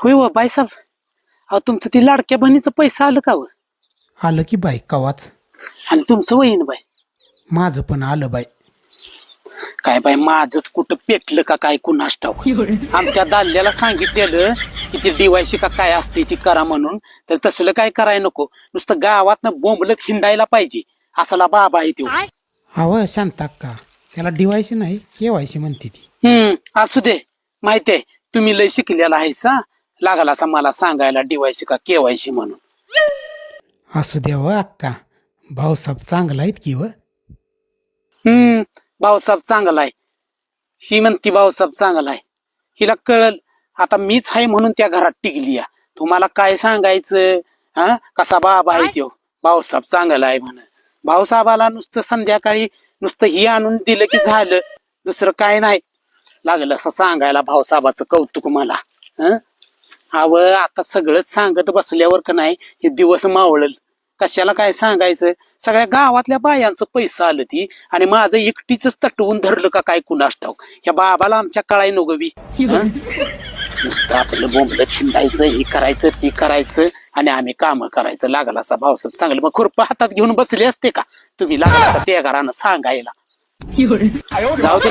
होय हो बाईसाहेब, अहो तुमचं ते लाडक्या बहिणीचं पैसा आलं का व? आलं की बाई कवाच. आणि तुमचं वहीन बाई? माझं पण आलं बाई. काय बाई माझंच कुठं पेटलं का काय कुणास ठाऊक. आमच्या दाल्याला सांगितलेलं की ती डीवायसी का काय असते ती करा म्हणून, तर तसलं काय करायला नको. नुसतं गावातनं बोंबलत हिंडायला पाहिजे असला बाबा आहे तो. हवं शांता का त्याला डिवायसी नाही केवायसी म्हणते ती. असू दे, माहितीये तुम्ही लय शिकलेला आहे सा, लागला असा मला सांगायला डीवायसी का केवायसी म्हणून. असू द्या व अक्का, भाऊसाहेब चांगला आहेत की व. भाऊसाहेब चांगला आहे. ही म्हणती भाऊसाहेब चांगला आहे. हिला कळल आता मीच आहे म्हणून त्या घरात टिकली या. तुम्हाला काय सांगायचं? हा, कसा बाबा आहे तो. भाऊसाहेब चांगला आहे म्हण. भाऊसाहेबाला नुसतं संध्याकाळी नुसतं ही आणून दिलं की झालं, दुसरं काय नाही. लागलं असं सांगायला भाऊसाहेबाचं कौतुक मला. हव आता सगळंच सांगत बसल्यावर का नाही हे दिवस मावळल. कशाला काय सांगायचं, सगळ्या गावातल्या बायांचं पैसा आलं ती आणि माझं एकटीच तटवून धरलं का काय कुणास ठाऊक. ह्या बाबाला आमच्या कळाय नगोबी. नुसतं आपलं बोंबलं छिंडायचं, ही करायचं ती करायचं आणि आम्ही काम करायचं. लागला असा भाऊसाहेब चांगलं. मग खुरप हातात घेऊन बसले असते का तुम्ही? लागला असा त्या घरानं सांगायला. जाऊ दे.